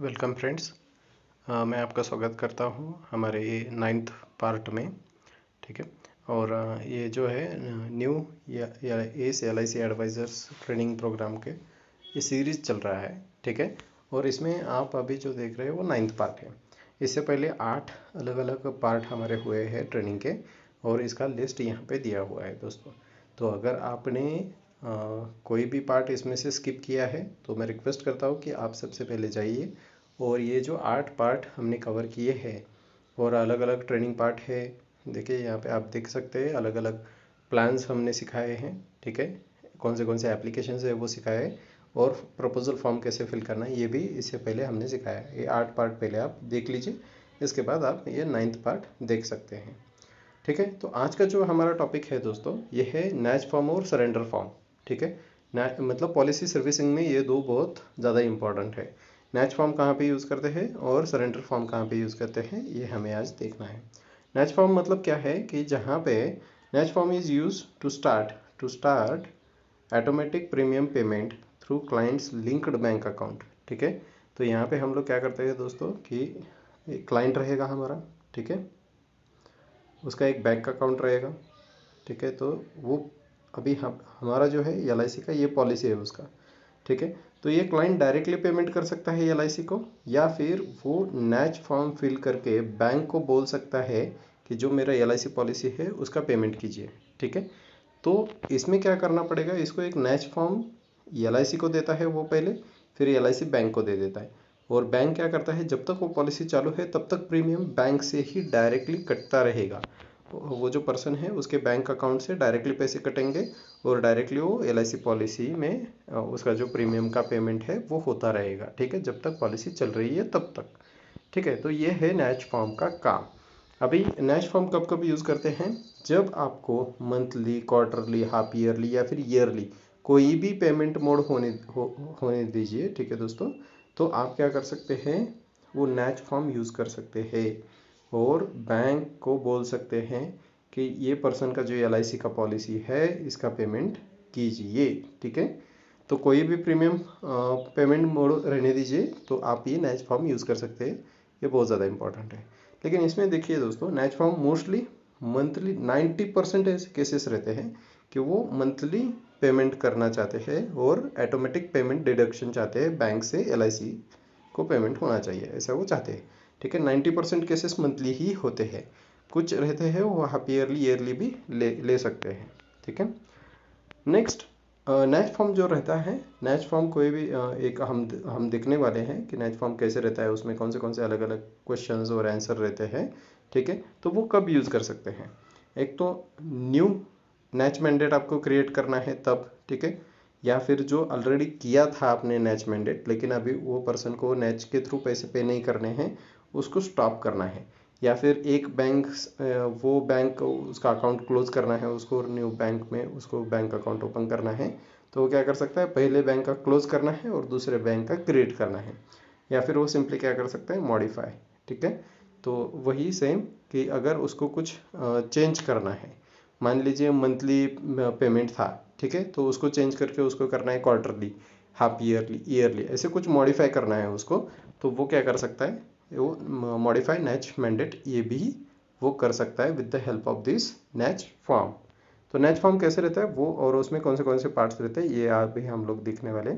Welcome friends. मैं आपका स्वागत करता हूं हमारे ये 9th पार्ट में। ठीक है। और ये जो है न्यू या एस LIC एडवाइज़र्स ट्रेनिंग प्रोग्राम के ये सीरीज़ चल रहा है। ठीक है। और इसमें आप अभी जो देख रहे हो वो 9th पार्ट है। इससे पहले 8 अलग अलग पार्ट हमारे हुए हैं ट्रेनिंग के, और इसका लिस्ट यहाँ पे दिया हुआ है दोस्तों। तो अगर आपने कोई भी पार्ट इसमें से स्किप किया है तो मैं रिक्वेस्ट करता हूँ कि आप सबसे पहले जाइए, और ये जो 8 पार्ट हमने कवर किए हैं और अलग अलग ट्रेनिंग पार्ट है। देखिए यहाँ पे आप देख सकते हैं अलग अलग प्लान्स हमने सिखाए हैं। ठीक है। कौन से एप्लीकेशन है वो सिखाए हैं, और प्रपोजल फॉर्म कैसे फिल करना है ये भी इससे पहले हमने सिखाया है। ये 8 पार्ट पहले आप देख लीजिए, इसके बाद आप ये 9th पार्ट देख सकते हैं। ठीक है। तो आज का जो हमारा टॉपिक है दोस्तों, ये है नैच फॉर्म और सरेंडर फॉर्म। ठीक है। मतलब पॉलिसी सर्विसिंग में ये दो बहुत ज़्यादा इंपॉर्टेंट है। नैच फॉर्म कहाँ पे यूज़ करते हैं और सरेंडर फॉर्म कहाँ पे यूज़ करते हैं, ये हमें आज देखना है। नैच फॉर्म मतलब क्या है कि जहाँ पे NACH form is use to start automatic premium payment through clients linked bank account. ठीक है। तो यहाँ पे हम लोग क्या करते हैं दोस्तों कि एक क्लाइंट रहेगा हमारा। ठीक है। उसका एक बैंक अकाउंट रहेगा। ठीक है। तो वो अभी हमारा जो है LIC का ये पॉलिसी है उसका। ठीक है। तो ये क्लाइंट डायरेक्टली पेमेंट कर सकता है LIC को, या फिर वो नैच फॉर्म फिल करके बैंक को बोल सकता है कि जो मेरा LIC पॉलिसी है उसका पेमेंट कीजिए। ठीक है। तो इसमें क्या करना पड़ेगा, इसको एक नैच फॉर्म LIC को देता है वो पहले, फिर LIC बैंक को दे देता है। और बैंक क्या करता है, जब तक वो पॉलिसी चालू है तब तक प्रीमियम बैंक से ही डायरेक्टली कटता रहेगा। वो जो पर्सन है उसके बैंक अकाउंट से डायरेक्टली पैसे कटेंगे, और डायरेक्टली वो LIC पॉलिसी में उसका जो प्रीमियम का पेमेंट है वो होता रहेगा। ठीक है। जब तक पॉलिसी चल रही है तब तक। ठीक है। तो ये है नैच फॉर्म का काम। अभी नैच फॉर्म कब कब यूज़ करते हैं, जब आपको मंथली, क्वार्टरली, हाफ ईयरली या फिर ईयरली कोई भी पेमेंट मोड होने दीजिए। ठीक है दोस्तों। तो आप क्या कर सकते हैं, वो नैच फॉर्म यूज़ कर सकते हैं, और बैंक को बोल सकते हैं कि ये पर्सन का जो LIC का पॉलिसी है इसका पेमेंट कीजिए। ठीक है। तो कोई भी प्रीमियम पेमेंट मोड रहने दीजिए, तो आप ये नैच फॉर्म यूज़ कर सकते हैं। ये बहुत ज़्यादा इंपॉर्टेंट है। लेकिन इसमें देखिए दोस्तों, नैच फॉर्म मोस्टली मंथली 90% ऐसे केसेस रहते हैं कि वो मंथली पेमेंट करना चाहते हैं और ऑटोमेटिक पेमेंट डिडक्शन चाहते हैं बैंक से LIC को पेमेंट होना चाहिए, ऐसा वो चाहते हैं। ठीक है। 90% केसेस मंथली ही होते हैं। कुछ रहते हैं वो हाफ ईयरली भी ले सकते हैं। ठीक है। नेक्स्ट, नैच फॉर्म जो रहता है, नैच फॉर्म कोई भी एक हम देखने वाले हैं कि नैच फॉर्म कैसे रहता है, उसमें कौन से अलग अलग क्वेश्चंस और आंसर रहते हैं। ठीक है। तो वो कब यूज़ कर सकते हैं, एक तो न्यू नैच मैंडेट आपको क्रिएट करना है तब। ठीक है। या फिर जो ऑलरेडी किया था आपने नैच मैंडेट, लेकिन अभी वो पर्सन को नैच के थ्रू पैसे पे नहीं करने हैं, उसको स्टॉप करना है। या फिर एक बैंक, वो बैंक उसका अकाउंट क्लोज करना है उसको, न्यू बैंक में उसको बैंक अकाउंट ओपन करना है, तो वो क्या कर सकता है, पहले बैंक का क्लोज करना है और दूसरे बैंक का क्रिएट करना है। या फिर वो सिंपली क्या कर सकता है, मॉडिफाई। ठीक है। तो वही सेम कि अगर उसको कुछ चेंज करना है, मान लीजिए मंथली पेमेंट था। ठीक है। तो उसको चेंज करके उसको करना है क्वार्टरली, हाफ ईयरली ऐसे कुछ मॉडिफाई करना है उसको, तो वो क्या कर सकता है, वो मॉडिफाई नैच मैंडेट ये भी वो कर सकता है with the help of this NACH form. तो नैच फॉर्म कैसे रहता है वो, और उसमें कौन से पार्ट्स रहते हैं, ये आज भी हम लोग देखने वाले।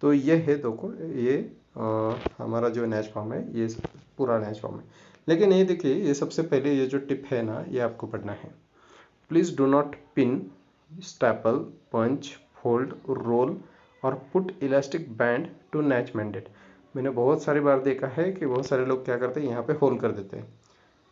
तो ये है देखो, ये हमारा जो नैच फॉर्म है ये पूरा नैच फॉर्म है। लेकिन ये देखिए, ये सबसे पहले ये जो टिप है ना, ये आपको पढ़ना है। Please do not pin, staple, punch, fold, roll और put elastic band to NACH mandate. मैंने बहुत सारी बार देखा है कि बहुत सारे लोग क्या करते हैं, यहाँ पे होल कर देते हैं।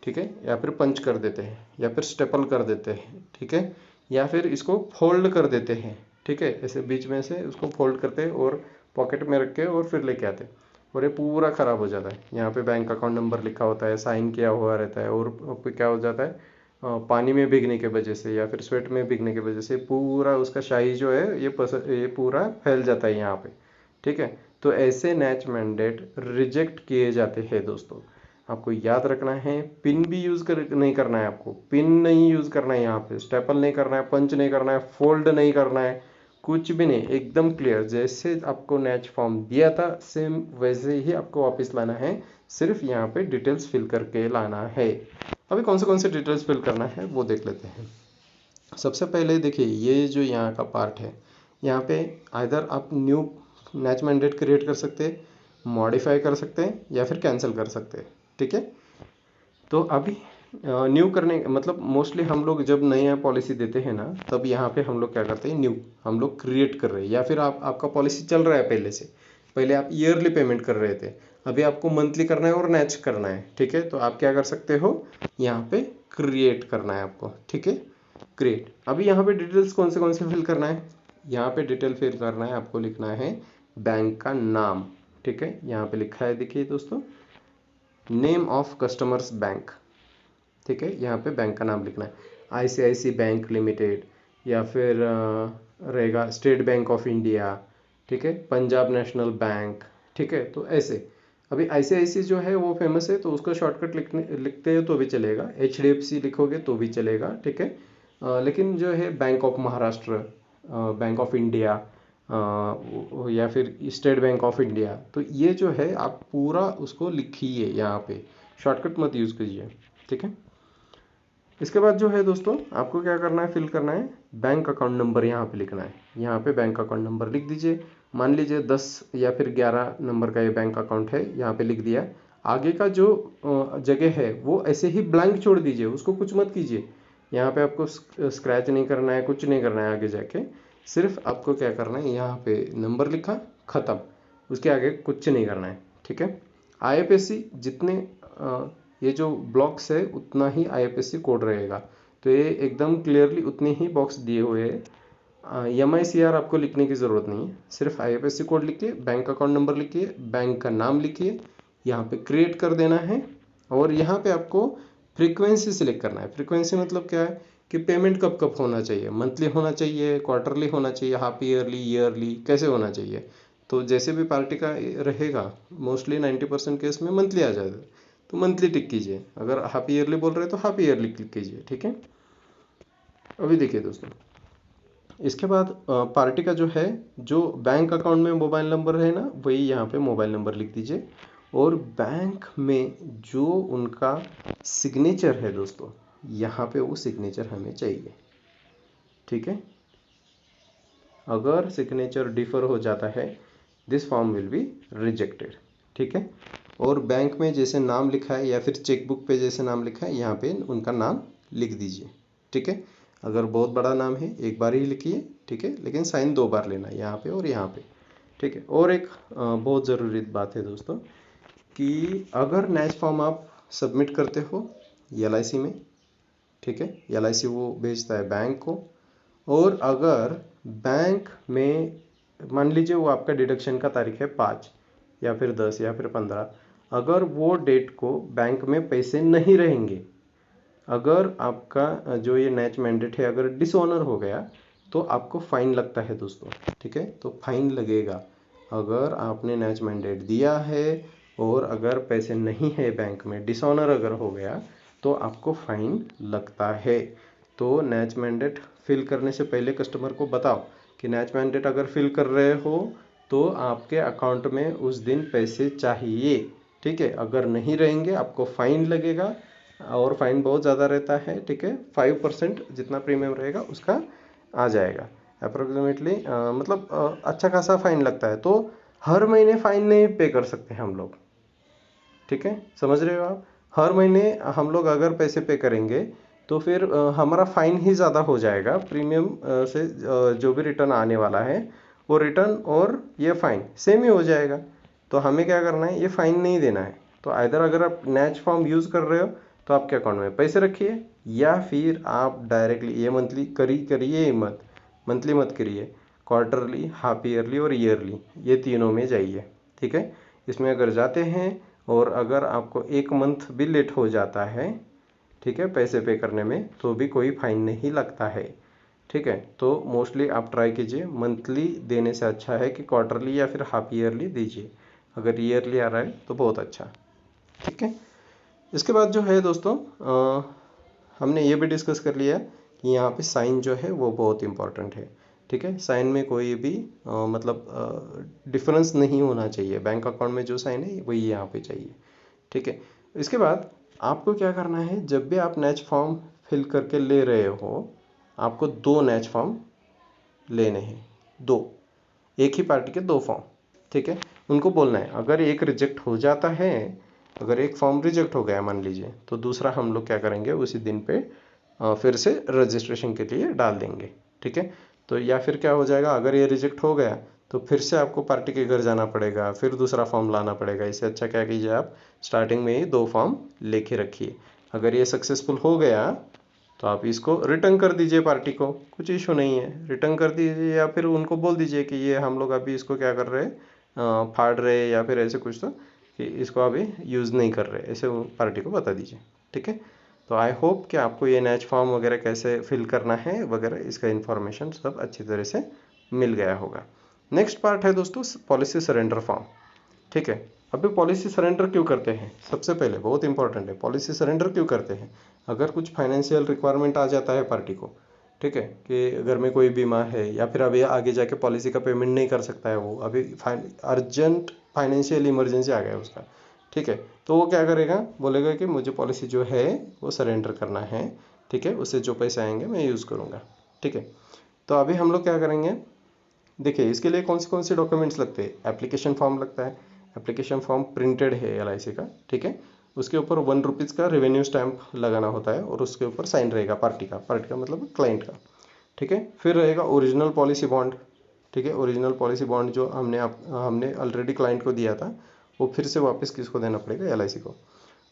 ठीक है। या फिर पंच कर देते हैं, या फिर स्टेपल कर देते हैं। ठीक है। या फिर इसको फोल्ड कर देते हैं। ठीक है। ऐसे बीच में से उसको फोल्ड करते हैं और पॉकेट में रख के और फिर लेके आते हैं, और ये पूरा ख़राब हो जाता है। यहाँ पे बैंक अकाउंट नंबर लिखा होता है, साइन किया हुआ रहता है, और क्या हो जाता है, पानी में भीगने के वजह से या फिर स्वेट में भीगने की वजह से पूरा उसका शाही जो है ये पूरा फैल जाता है यहाँ पे। ठीक है। तो ऐसे नैच मैंडेट रिजेक्ट किए जाते हैं दोस्तों। आपको याद रखना है, पिन भी नहीं करना है, आपको पिन नहीं यूज़ करना है, यहाँ पे स्टेपल नहीं करना है, पंच नहीं करना है, फोल्ड नहीं करना है, कुछ भी नहीं, एकदम क्लियर। जैसे आपको नेच फॉर्म दिया था सेम वैसे ही आपको वापस लाना है, सिर्फ यहाँ पे डिटेल्स फिल करके लाना है। अभी कौन से डिटेल्स फिल करना है वो देख लेते हैं। सबसे पहले देखिए, ये जो यहाँ का पार्ट है, यहाँ पे आइदर आप न्यू नेच मैंडेट क्रिएट कर सकते हैं, मॉडिफाई कर सकते हैं या फिर कैंसिल कर सकते हैं। ठीक है, तो अभी न्यू करने मतलब मोस्टली हम लोग जब नया पॉलिसी देते हैं ना, तब यहाँ पे हम लोग क्या करते हैं, न्यू हम लोग क्रिएट कर रहे हैं। या फिर आपका पॉलिसी चल रहा है पहले से, पहले आप ईयरली पेमेंट कर रहे थे, अभी आपको मंथली करना है और नेच करना है। ठीक है, तो आप क्या कर सकते हो, यहाँ पे क्रिएट करना है आपको। ठीक है, क्रिएट। अभी यहाँ पे डिटेल्स कौन से फिल करना है, यहाँ पे डिटेल फिल करना है, आपको लिखना है बैंक का नाम। ठीक है, यहाँ पे लिखा है, देखिए दोस्तों, नेम ऑफ कस्टमर्स बैंक। ठीक है, यहाँ पे बैंक का नाम लिखना है, ICICI बैंक लिमिटेड, या फिर रहेगा स्टेट बैंक ऑफ इंडिया। ठीक है, पंजाब नेशनल बैंक। ठीक है, तो ऐसे अभी ICICI जो है वो फेमस है, तो उसका शॉर्टकट लिखते हैं तो भी चलेगा, HDFC लिखोगे तो भी चलेगा। ठीक है, लेकिन जो है bank of Maharashtra, bank of India, या फिर स्टेट बैंक ऑफ इंडिया, तो ये जो है आप पूरा उसको लिखिए, यहाँ पे शॉर्टकट मत यूज़ कीजिए। ठीक है, इसके बाद जो है दोस्तों, आपको क्या करना है, फिल करना है बैंक अकाउंट नंबर, यहाँ पे लिखना है। यहाँ पे बैंक अकाउंट नंबर लिख दीजिए। मान लीजिए 10 या फिर 11 नंबर का ये बैंक अकाउंट है, यहाँ पे लिख दिया। आगे का जो जगह है वो ऐसे ही ब्लैंक छोड़ दीजिए, उसको कुछ मत कीजिए। यहाँ पे आपको स्क्रैच नहीं करना है, कुछ नहीं करना है आगे जाके। सिर्फ आपको क्या करना है, यहाँ पे नंबर लिखा, ख़त्म, उसके आगे कुछ नहीं करना है। ठीक है, IFSC जितने ये जो ब्लॉक्स है उतना ही IFSC कोड रहेगा, तो ये एकदम क्लियरली उतने ही बॉक्स दिए हुए हैं। MICR आपको लिखने की ज़रूरत नहीं है, सिर्फ IFSC कोड लिखिए, बैंक अकाउंट नंबर लिखिए, बैंक का नाम लिखिए, यहाँ पे क्रिएट कर देना है। और यहाँ पे आपको फ्रीक्वेंसी सिलेक्ट करना है। फ्रीक्वेंसी मतलब क्या है कि पेमेंट कब कब होना चाहिए, मंथली होना चाहिए, क्वार्टरली होना चाहिए, हाफ ईयरली, ईयरली, कैसे होना चाहिए। तो जैसे भी पार्टी का रहेगा, मोस्टली 90% केस में मंथली आ जाएगा, तो मंथली टिक कीजिए। अगर हाफ ईयरली बोल रहे हैं तो हाफ ईयरली क्लिक कीजिए। ठीक है, अभी देखिए दोस्तों, इसके बाद पार्टी का जो है, जो बैंक अकाउंट में मोबाइल नंबर है ना, वही यहाँ पे मोबाइल नंबर लिख दीजिए। और बैंक में जो उनका सिग्नेचर है दोस्तों, यहाँ पे वो सिग्नेचर हमें चाहिए। ठीक है, अगर सिग्नेचर डिफर हो जाता है, this form will be rejected. ठीक है, और बैंक में जैसे नाम लिखा है या फिर चेकबुक पे जैसे नाम लिखा है, यहाँ पे उनका नाम लिख दीजिए। ठीक है, अगर बहुत बड़ा नाम है एक बार ही लिखिए। ठीक है, लेकिन साइन 2 बार लेना है, यहाँ पे और यहाँ पे। ठीक है, और एक बहुत ज़रूरी बात है दोस्तों, कि अगर नेच फॉर्म आप सबमिट करते हो LIC में, ठीक है, LIC वो भेजता है बैंक को, और अगर बैंक में मान लीजिए वो आपका डिडक्शन का तारीख है 5 या फिर 10 या फिर 15, अगर वो डेट को बैंक में पैसे नहीं रहेंगे, अगर आपका जो ये नेच मैंडेट है अगर डिसऑनर हो गया, तो आपको फाइन लगता है दोस्तों। ठीक है, तो फाइन लगेगा अगर आपने नेच मैंडेट दिया है और अगर पैसे नहीं है बैंक में, डिसऑनर अगर हो गया, तो आपको फाइन लगता है। तो नेच मैंडेट फिल करने से पहले कस्टमर को बताओ कि नेच मैंडेट अगर फिल कर रहे हो तो आपके अकाउंट में उस दिन पैसे चाहिए। ठीक है, अगर नहीं रहेंगे आपको फाइन लगेगा, और फाइन बहुत ज़्यादा रहता है। ठीक है, 5% जितना प्रीमियम रहेगा उसका आ जाएगा अप्रोक्सीमेटली, मतलब अच्छा खासा फाइन लगता है। तो हर महीने फाइन नहीं पे कर सकते हम लोग। ठीक है, समझ रहे हो आप, हर महीने हम लोग अगर पैसे पे करेंगे तो फिर हमारा फाइन ही ज़्यादा हो जाएगा। प्रीमियम से जो भी रिटर्न आने वाला है वो रिटर्न और ये फाइन सेम ही हो जाएगा। तो हमें क्या करना है, ये फाइन नहीं देना है। तो आइदर अगर आप नेच फॉर्म यूज़ कर रहे हो तो आपके अकाउंट में पैसे रखिए, या फिर आप डायरेक्टली ये मंथली करिए मत, मंथली मत करिए, क्वार्टरली, हाफ ईयरली और ईयरली, ये तीनों में जाइए। ठीक है, इसमें अगर जाते हैं और अगर आपको 1 मंथ भी लेट हो जाता है, ठीक है, पैसे पे करने में, तो भी कोई फाइन नहीं लगता है। ठीक है, तो मोस्टली आप ट्राई कीजिए, मंथली देने से अच्छा है कि क्वार्टरली या फिर हाफ ईयरली दीजिए। अगर ईयरली आ रहा है तो बहुत अच्छा। ठीक है, इसके बाद जो है दोस्तों, हमने ये भी डिस्कस कर लिया कि यहाँ पे साइन जो है वो बहुत इम्पोर्टेंट है। ठीक है। साइन में कोई भी मतलब डिफरेंस नहीं होना चाहिए, बैंक अकाउंट में जो साइन है वही यहाँ पे चाहिए, ठीक है। इसके बाद आपको क्या करना है, जब भी आप नैच फॉर्म फिल करके ले रहे हो, आपको 2 नैच फॉर्म लेने हैं, 2, एक ही पार्टी के 2 फॉर्म, ठीक है। उनको बोलना है, अगर एक रिजेक्ट हो जाता है, अगर एक फॉर्म रिजेक्ट हो गया मान लीजिए, तो दूसरा हम लोग क्या करेंगे उसी दिन पे फिर से रजिस्ट्रेशन के लिए डाल देंगे, ठीक है। तो या फिर क्या हो जाएगा, अगर ये रिजेक्ट हो गया तो फिर से आपको पार्टी के घर जाना पड़ेगा, फिर दूसरा फॉर्म लाना पड़ेगा। इससे अच्छा क्या कीजिए, आप स्टार्टिंग में ही 2 फॉर्म लेके रखिए। अगर ये सक्सेसफुल हो गया तो आप इसको रिटर्न कर दीजिए पार्टी को, कुछ इशू नहीं है, रिटर्न कर दीजिए, या फिर उनको बोल दीजिए कि ये हम लोग अभी इसको क्या कर रहे हैं, फाड़ रहे, या फिर ऐसे कुछ, तो कि इसको अभी यूज़ नहीं कर रहे, ऐसे पार्टी को बता दीजिए, ठीक है। तो आई होप कि आपको ये नैच फॉर्म वगैरह कैसे फिल करना है वगैरह, इसका इन्फॉर्मेशन सब अच्छी तरह से मिल गया होगा। नेक्स्ट पार्ट है दोस्तों पॉलिसी सरेंडर फॉर्म, ठीक है। अभी पॉलिसी सरेंडर क्यों करते हैं, सबसे पहले बहुत इंपॉर्टेंट है, पॉलिसी सरेंडर क्यों करते हैं। अगर कुछ फाइनेंशियल रिक्वायरमेंट आ जाता है पार्टी को, ठीक है, कि घर में कोई बीमा है, या फिर अभी आगे जाके पॉलिसी का पेमेंट नहीं कर सकता है वो, अभी अर्जेंट फाइनेंशियल इमरजेंसी आ गया है उसका, ठीक है, तो वो क्या करेगा, बोलेगा कि मुझे पॉलिसी जो है वो सरेंडर करना है, ठीक है, उससे जो पैसे आएंगे मैं यूज़ करूँगा, ठीक है। तो अभी हम लोग क्या करेंगे, देखिए इसके लिए कौन से डॉक्यूमेंट्स लगते हैं, एप्लीकेशन फॉर्म लगता है, एप्लीकेशन फॉर्म प्रिंटेड है LIC का, ठीक है, उसके ऊपर 1 रुपीज़ का रेवेन्यू स्टैंप लगाना होता है, और उसके ऊपर साइन रहेगा पार्टी का मतलब क्लाइंट का, ठीक है। फिर रहेगा ओरिजिनल पॉलिसी बॉन्ड, ठीक है, ओरिजिनल पॉलिसी बॉन्ड जो हमने ऑलरेडी क्लाइंट को दिया था, वो फिर से वापस किसको देना पड़ेगा, LIC को।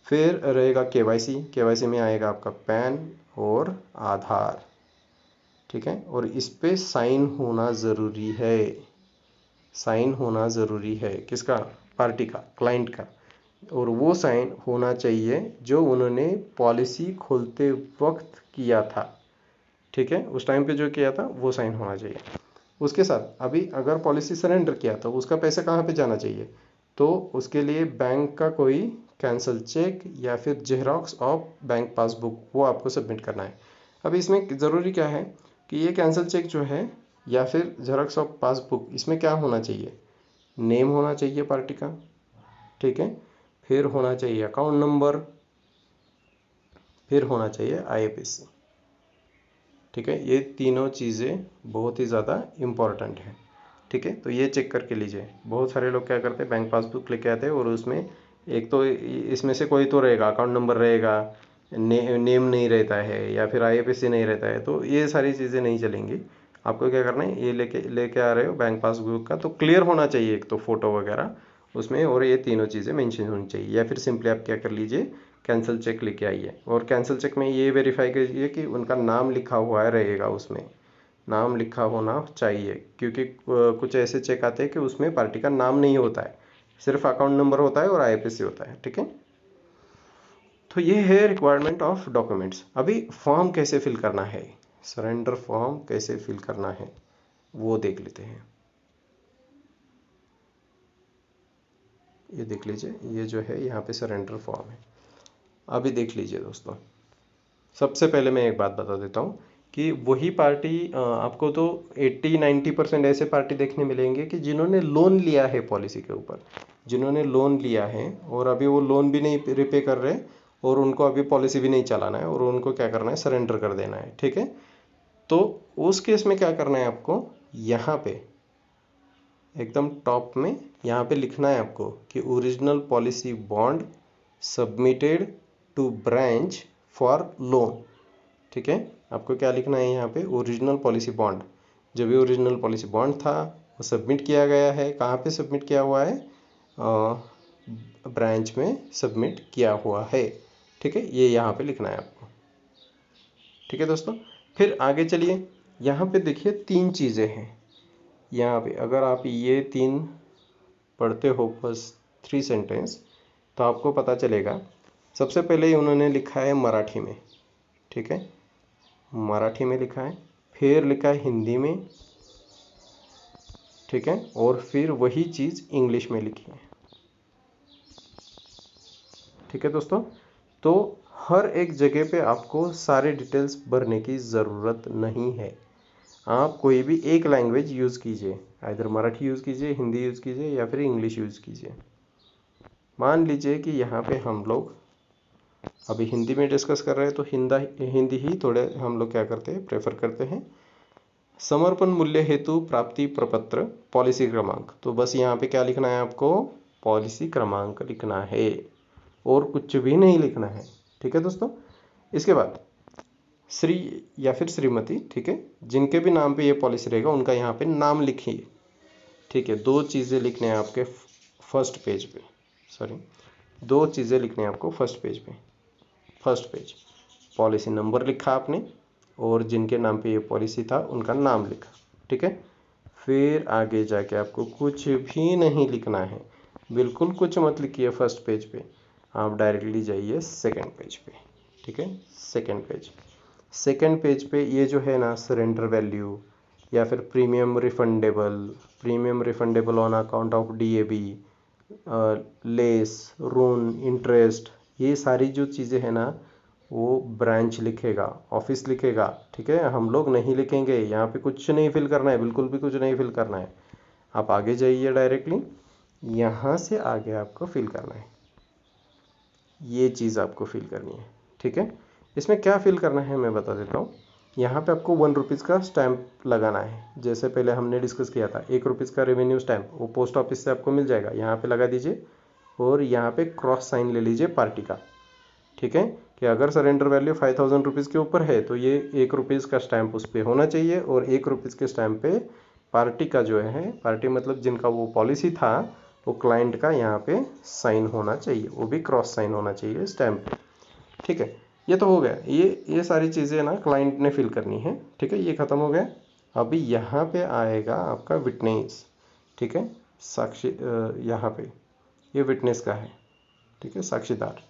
फिर रहेगा KYC में आएगा आपका पैन और आधार, ठीक है, और इस पे साइन होना ज़रूरी है, साइन होना ज़रूरी है, किसका, पार्टी का, क्लाइंट का, और वो साइन होना चाहिए जो उन्होंने पॉलिसी खोलते वक्त किया था, ठीक है, उस टाइम पे जो किया था वो साइन होना चाहिए। उसके साथ अभी अगर पॉलिसी सरेंडर किया तो उसका पैसा कहाँ पे जाना चाहिए, तो उसके लिए बैंक का कोई कैंसल चेक या फिर जेरोक्स ऑफ बैंक पासबुक वो आपको सबमिट करना है। अब इसमें ज़रूरी क्या है कि ये कैंसल चेक जो है या फिर जेरोक्स ऑफ पासबुक, इसमें क्या होना चाहिए, नेम होना चाहिए पार्टी का, ठीक है, फिर होना चाहिए अकाउंट नंबर, फिर होना चाहिए IFSC, ठीक है। ये तीनों चीज़ें बहुत ही ज़्यादा इम्पॉर्टेंट है, ठीक है। तो ये चेक करके लीजिए। बहुत सारे लोग क्या करते हैं, बैंक पासबुक लेके आते हैं और उसमें एक तो इसमें से कोई तो रहेगा, अकाउंट नंबर रहेगा, नेम नहीं रहता है, या फिर IFSC नहीं रहता है, तो ये सारी चीज़ें नहीं चलेंगी। आपको क्या करना है, ये लेके आ रहे हो बैंक पासबुक का, तो क्लियर होना चाहिए एक तो फ़ोटो वगैरह उसमें, और ये तीनों चीज़ें मेंशन होनी चाहिए। या फिर सिंपली आप क्या कर लीजिए, कैंसिल चेक लेके आइए, और कैंसिल चेक में ये वेरीफाई कीजिए कि उनका नाम लिखा हुआ है रहेगा, उसमें नाम लिखा होना चाहिए, क्योंकि कुछ ऐसे चेक आते हैं कि उसमें पार्टी का नाम नहीं होता है, सिर्फ अकाउंट नंबर होता है और IFSC होता है, ठीक है। तो ये है रिक्वायरमेंट ऑफ डॉक्यूमेंट्स। अभी फॉर्म कैसे फिल करना है, सरेंडर फॉर्म कैसे फिल करना है वो देख लेते हैं। ये देख लीजिए, ये जो है यहाँ पे सरेंडर फॉर्म है। अभी देख लीजिए दोस्तों, सबसे पहले मैं एक बात बता देता हूँ कि वही पार्टी आपको तो 80-90% ऐसे पार्टी देखने मिलेंगे कि जिन्होंने लोन लिया है पॉलिसी के ऊपर, जिन्होंने लोन लिया है और अभी वो लोन भी नहीं रिपे कर रहे, और उनको अभी पॉलिसी भी नहीं चलाना है, और उनको क्या करना है, सरेंडर कर देना है, ठीक है। तो उस केस में क्या करना है आपको, यहाँ पे एकदम टॉप में यहाँ पे लिखना है आपको कि original policy bond submitted to branch for loan, ठीक है। आपको क्या लिखना है यहाँ पे, ओरिजिनल पॉलिसी बॉन्ड, जो भी ओरिजिनल पॉलिसी बॉन्ड था वो सबमिट किया गया है, कहाँ पे सबमिट किया हुआ है, ब्रांच में सबमिट किया हुआ है, ठीक है, ये यहाँ पे लिखना है आपको, ठीक है दोस्तों। फिर आगे चलिए, यहाँ पे देखिए 3 चीज़ें हैं यहाँ पे, अगर आप ये 3 पढ़ते हो बस 3 सेंटेंस, तो आपको पता चलेगा। सबसे पहले उन्होंने लिखा है मराठी में, ठीक है, मराठी में लिखा है, फिर लिखा है हिंदी में, ठीक है, और फिर वही चीज़ इंग्लिश में लिखी है, ठीक है दोस्तों। तो हर एक जगह पे आपको सारे डिटेल्स भरने की ज़रूरत नहीं है। आप कोई भी एक लैंग्वेज यूज़ कीजिए, इधर मराठी यूज़ कीजिए, हिंदी यूज़ कीजिए या फिर इंग्लिश यूज़ कीजिए। मान लीजिए कि यहाँ पे हम लोग अभी हिंदी में डिस्कस कर रहे हैं तो हिंदी ही थोड़े हम लोग क्या करते हैं, प्रेफर करते हैं। समर्पण मूल्य हेतु प्राप्ति प्रपत्र पॉलिसी क्रमांक, तो बस यहाँ पे क्या लिखना है आपको, पॉलिसी क्रमांक लिखना है और कुछ भी नहीं लिखना है। ठीक है दोस्तों। इसके बाद श्री या फिर श्रीमती, ठीक है, जिनके भी नाम पे ये पॉलिसी रहेगा उनका यहाँ पे नाम लिखिए। ठीक है, दो चीज़ें लिखने हैं आपके फर्स्ट पेज पे, दो चीज़ें लिखने हैं आपको फर्स्ट पेज पे। फर्स्ट पेज पॉलिसी नंबर लिखा आपने और जिनके नाम पे ये पॉलिसी था उनका नाम लिखा। ठीक है, फिर आगे जाके आपको कुछ भी नहीं लिखना है, बिल्कुल कुछ मत लिखिए फर्स्ट पेज पे, आप डायरेक्टली जाइए सेकंड पेज पे। ठीक है, सेकंड पेज पे ये जो है ना, सरेंडर वैल्यू या फिर premium refundable on account of DAB, less, loan, interest, ये सारी जो चीज़ें हैं ना वो ब्रांच लिखेगा, ऑफिस लिखेगा। ठीक है, हम लोग नहीं लिखेंगे, यहाँ पे कुछ नहीं फिल करना है, बिल्कुल भी कुछ नहीं फिल करना है। आप आगे जाइए डायरेक्टली, यहाँ से आगे आपको फिल करना है, ये चीज़ आपको फिल करनी है। ठीक है, इसमें क्या फिल करना है मैं बता देता हूँ। यहाँ पे आपको 1 रुपीज़ का स्टैंप लगाना है, जैसे पहले हमने डिस्कस किया था 1 रुपीज़ का रेवेन्यू स्टैंप, वो पोस्ट ऑफिस से आपको मिल जाएगा, यहाँ पे लगा दीजिए और यहाँ पे क्रॉस साइन ले लीजिए पार्टी का। ठीक है, कि अगर सरेंडर वैल्यू 5000 रुपीज़ के ऊपर है तो ये 1 रुपीज़ का स्टैंप उस पर होना चाहिए और 1 रुपीज़ के स्टैंप पे पार्टी का जो है, पार्टी मतलब जिनका वो पॉलिसी था, वो क्लाइंट का यहाँ पे साइन होना चाहिए, वो भी क्रॉस साइन होना चाहिए स्टैंप पे। ठीक है, ये तो हो गया, ये सारी चीज़ें ना क्लाइंट ने फिल करनी है। ठीक है, ये ख़त्म हो गया। अभी यहाँ पे आएगा आपका विटनेस। ठीक है, साक्षी, यहाँ पे ये विटनेस का है। ठीक है, साक्षीदार,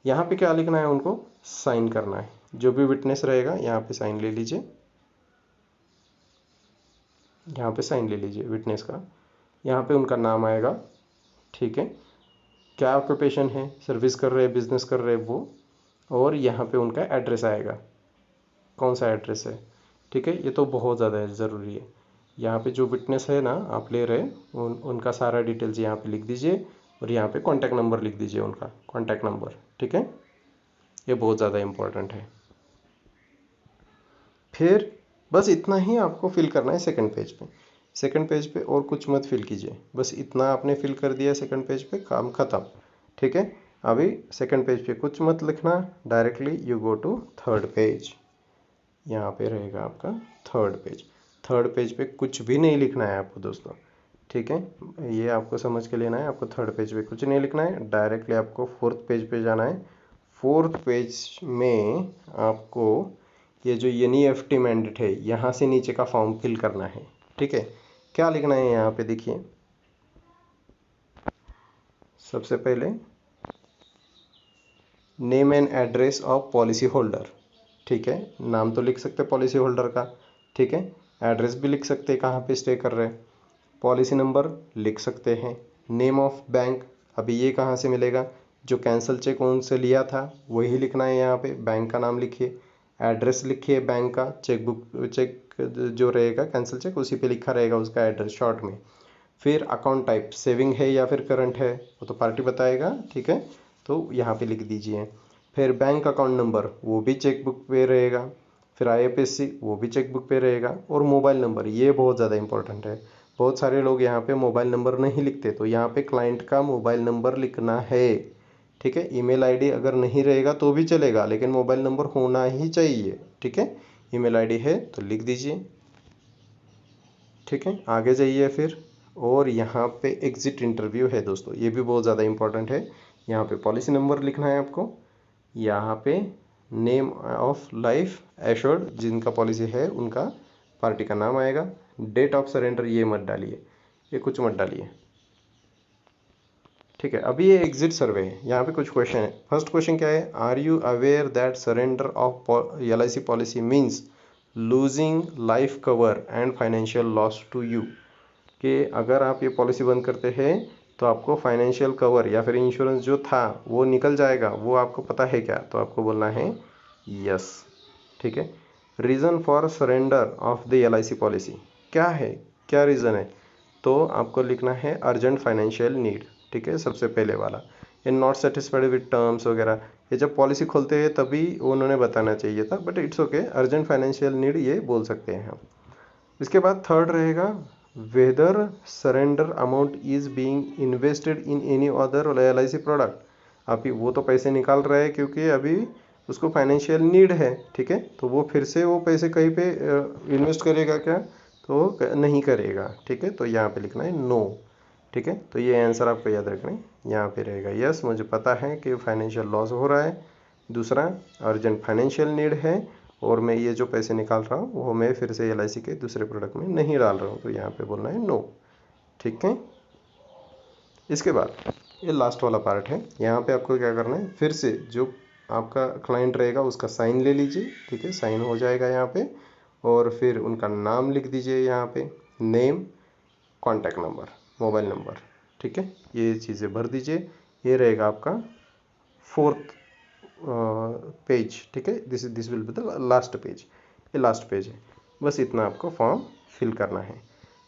यहाँ पे क्या लिखना है, उनको साइन करना है। जो भी विटनेस रहेगा यहाँ पे साइन ले लीजिए, यहाँ पे साइन ले लीजिए विटनेस का, यहाँ पे उनका नाम आएगा। ठीक है, क्या ऑक्यूपेशन है, सर्विस कर रहे हैं, बिजनेस कर रहे हैं वो, और यहाँ पे उनका एड्रेस आएगा, कौन सा एड्रेस है। ठीक है, ये तो बहुत ज़्यादा ज़रूरी है। यहाँ पे जो विटनेस है ना आप ले रहे, उनका सारा डिटेल्स यहाँ पे लिख दीजिए और यहाँ पे कॉन्टैक्ट नंबर लिख दीजिए, उनका कॉन्टैक्ट नंबर। ठीक है, ये बहुत ज़्यादा इम्पोर्टेंट है। फिर बस इतना ही आपको फिल करना है सेकंड पेज पे। सेकंड पेज पे और कुछ मत फिल कीजिए, बस इतना आपने फिल कर दिया सेकंड पेज पे, काम ख़त्म। ठीक है, अभी सेकंड पेज पे कुछ मत लिखना, directly you go to third page. यहाँ पे रहेगा आपका थर्ड पेज। थर्ड पेज पे कुछ भी नहीं लिखना है आपको दोस्तों। ठीक है, ये आपको समझ के लेना है, आपको थर्ड पेज पे कुछ नहीं लिखना है, डायरेक्टली आपको फोर्थ पेज पे जाना है। फोर्थ पेज में आपको ये जो NEFT मैंडेट है, यहाँ से नीचे का फॉर्म फिल करना है। ठीक है, क्या लिखना है यहाँ पे देखिए, सबसे पहले name and address of policy holder. ठीक है, नाम तो लिख सकते पॉलिसी होल्डर का। ठीक है, एड्रेस भी लिख सकते कहाँ पे स्टे कर रहे हैं, पॉलिसी नंबर लिख सकते हैं, नेम ऑफ बैंक, अभी ये कहाँ से मिलेगा, जो कैंसिल चेक उनसे लिया था वही लिखना है, यहाँ पे बैंक का नाम लिखिए, एड्रेस लिखिए बैंक का, चेक जो रहेगा कैंसिल चेक उसी पे लिखा रहेगा उसका एड्रेस शॉर्ट में। फिर अकाउंट टाइप सेविंग है या फिर करंट है, वो तो पार्टी बताएगा। ठीक है, तो यहाँ पे लिख दीजिए। फिर बैंक अकाउंट नंबर वो भी चेकबुक पे रहेगा, फिर IFSC वो भी चेकबुक पे रहेगा, और मोबाइल नंबर ये बहुत ज़्यादा इंपॉर्टेंट है। बहुत सारे लोग यहाँ पे मोबाइल नंबर नहीं लिखते, तो यहाँ पे क्लाइंट का मोबाइल नंबर लिखना है। ठीक है, ईमेल आईडी अगर नहीं रहेगा तो भी चलेगा, लेकिन मोबाइल नंबर होना ही चाहिए। ठीक है, ईमेल आईडी है तो लिख दीजिए। ठीक है, आगे जाइए फिर, और यहाँ पे एग्ज़िट इंटरव्यू है दोस्तों, ये भी बहुत ज़्यादा इंपॉर्टेंट है। यहाँ पे पॉलिसी नंबर लिखना है आपको, यहाँ पे नेम ऑफ लाइफ एश्योर्ड जिनका पॉलिसी है उनका पार्टी का नाम आएगा, डेट ऑफ सरेंडर ये मत डालिए, ये कुछ मत डालिए। ठीक है, अभी ये एग्जिट सर्वे है, यहाँ पे कुछ क्वेश्चन है। फर्स्ट क्वेश्चन क्या है, are you aware that surrender of LIC policy means losing life cover and financial loss to you, कि अगर आप ये पॉलिसी बंद करते हैं तो आपको फाइनेंशियल कवर या फिर इंश्योरेंस जो था वो निकल जाएगा, वो आपको पता है क्या, तो आपको बोलना है यस। ठीक है, reason for surrender of the LIC policy क्या है, क्या रीज़न है? तो आपको लिखना है अर्जेंट फाइनेंशियल नीड, ठीक है, सबसे पहले वाला। In not satisfied with terms वगैरह, ये जब पॉलिसी खोलते हैं तभी उन्होंने बताना चाहिए था, but it's okay, urgent financial need ये बोल सकते हैं हम। इसके बाद थर्ड रहेगा whether surrender amount is being invested in any other LIC product. आप वो तो पैसे निकाल रहे हैं क्योंकि अभी उसको फाइनेंशियल नीड है, ठीक है, तो वो फिर से वो पैसे कहीं पे इन्वेस्ट करेगा क्या? तो नहीं करेगा, ठीक है, तो यहाँ पे लिखना है नो, ठीक है। तो ये आंसर आपको याद रखना है, यहाँ पे रहेगा यस, मुझे पता है कि फाइनेंशियल लॉस हो रहा है। दूसरा, अर्जेंट फाइनेंशियल नीड है और मैं ये जो पैसे निकाल रहा हूँ वो मैं फिर से LIC के दूसरे प्रोडक्ट में नहीं डाल रहा हूँ, तो यहाँ पे बोलना है नो, ठीक है। इसके बाद ये लास्ट वाला पार्ट है, यहाँ पे आपको क्या करना है, फिर से जो आपका क्लाइंट रहेगा उसका साइन ले लीजिए, ठीक है, साइन हो जाएगा यहाँ पे, और फिर उनका नाम लिख दीजिए यहाँ पे, name, contact number, mobile number, ठीक है, ये चीज़ें भर दीजिए। ये रहेगा आपका फोर्थ पेज, ठीक है, this will be the last page, ये लास्ट पेज है। बस इतना आपको फॉर्म फिल करना है।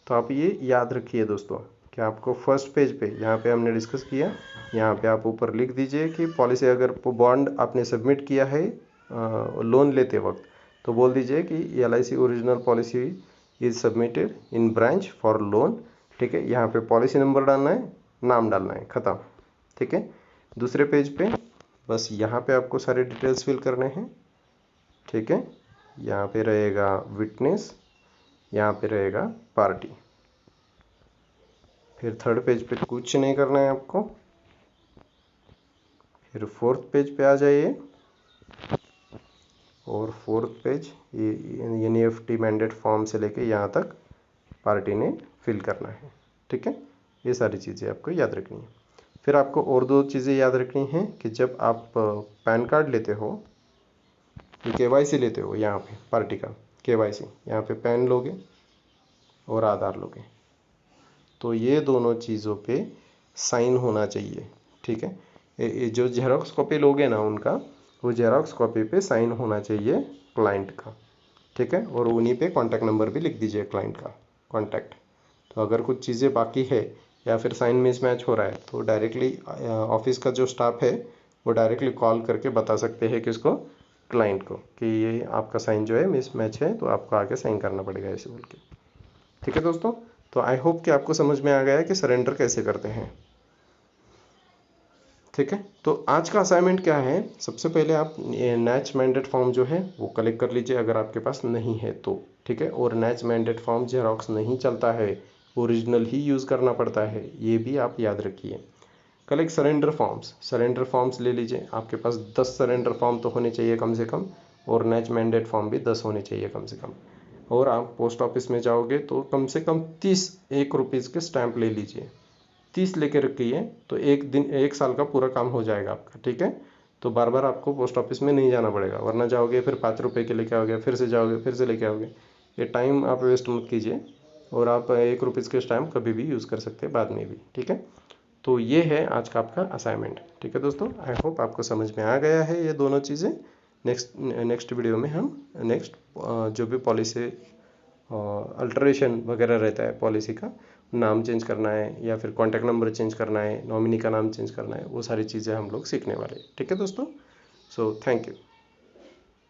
तो आप ये याद रखिए दोस्तों कि आपको फर्स्ट पेज पे, यहाँ पे हमने डिस्कस किया, यहाँ पे आप ऊपर लिख दीजिए कि पॉलिसी, अगर बॉन्ड आपने सबमिट किया है लोन लेते वक्त, तो बोल दीजिए कि LIC original policy is submitted in branch for loan, ठीक है। यहाँ पे पॉलिसी नंबर डालना है, नाम डालना है, ख़त्म, ठीक है। दूसरे पेज पे बस यहाँ पे आपको सारे डिटेल्स फिल करने हैं, ठीक है। यहाँ पे रहेगा विटनेस, यहाँ पे रहेगा पार्टी। फिर थर्ड पेज पे कुछ नहीं करना है आपको। फिर फोर्थ पेज पे आ जाइए, और फोर्थ पेज ये NEFT मैंडेट फॉर्म से लेके यहाँ तक पार्टी ने फिल करना है, ठीक है। ये सारी चीज़ें आपको याद रखनी है। फिर आपको और दो चीज़ें याद रखनी है कि जब आप पैन कार्ड लेते हो, KYC लेते हो, यहाँ पे पार्टी का KYC, यहाँ पे पैन लोगे और आधार लोगे, तो ये दोनों चीज़ों पे साइन होना चाहिए, ठीक है। ये जो जेरोक्स कॉपी लोगे ना उनका, वो जेरोक्स कॉपी पे साइन होना चाहिए क्लाइंट का, ठीक है। और उन्हीं पे कॉन्टैक्ट नंबर भी लिख दीजिए क्लाइंट का कॉन्टैक्ट। तो अगर कुछ चीज़ें बाकी है या फिर साइन मिसमैच हो रहा है, तो डायरेक्टली ऑफिस का जो स्टाफ है वो डायरेक्टली कॉल करके बता सकते हैं किसको, क्लाइंट को, कि ये आपका साइन जो है मिसमैच है, तो आपको आके साइन करना पड़ेगा ऐसे बोल के, ठीक है दोस्तों। तो आई होप कि आपको समझ में आ गया है कि सरेंडर कैसे करते हैं, ठीक है। तो आज का असाइनमेंट क्या है, सबसे पहले आप NACH मैंडेट फॉर्म जो है वो कलेक्ट कर लीजिए अगर आपके पास नहीं है तो, ठीक है। और NACH मैंडेट फॉर्म जेरोक्स नहीं चलता है, ओरिजिनल ही यूज़ करना पड़ता है, ये भी आप याद रखिए। कलेक्ट सरेंडर फॉर्म्स ले लीजिए, आपके पास 10 सरेंडर फॉर्म तो होने चाहिए कम से कम, और NACH मैंडेट फॉर्म भी 10 होने चाहिए कम से कम। और आप पोस्ट ऑफिस में जाओगे तो कम से कम 30 ₹1 के स्टैंप ले लीजिए, 30 लेके रखिए, तो एक दिन 1 साल का पूरा काम हो जाएगा आपका, ठीक है। तो बार बार आपको पोस्ट ऑफिस में नहीं जाना पड़ेगा, वरना जाओगे फिर ₹5 के लेके आओगे, फिर से जाओगे, फिर से लेके आओगे, ये टाइम आप वेस्ट मत कीजिए। और आप ₹1 के स्टैम्प कभी भी यूज़ कर सकते हैं बाद में भी, ठीक है। तो ये है आज का आपका असाइनमेंट, ठीक है दोस्तों। आई होप आपको समझ में आ गया है ये दोनों चीज़ें। नेक्स्ट वीडियो में हम नेक्स्ट जो भी पॉलिसी अल्टरेशन वगैरह रहता है, पॉलिसी का नाम चेंज करना है या फिर कॉन्टैक्ट नंबर चेंज करना है, नॉमिनी का नाम चेंज करना है, वो सारी चीज़ें हम लोग सीखने वाले हैं, ठीक है दोस्तों। So thank you.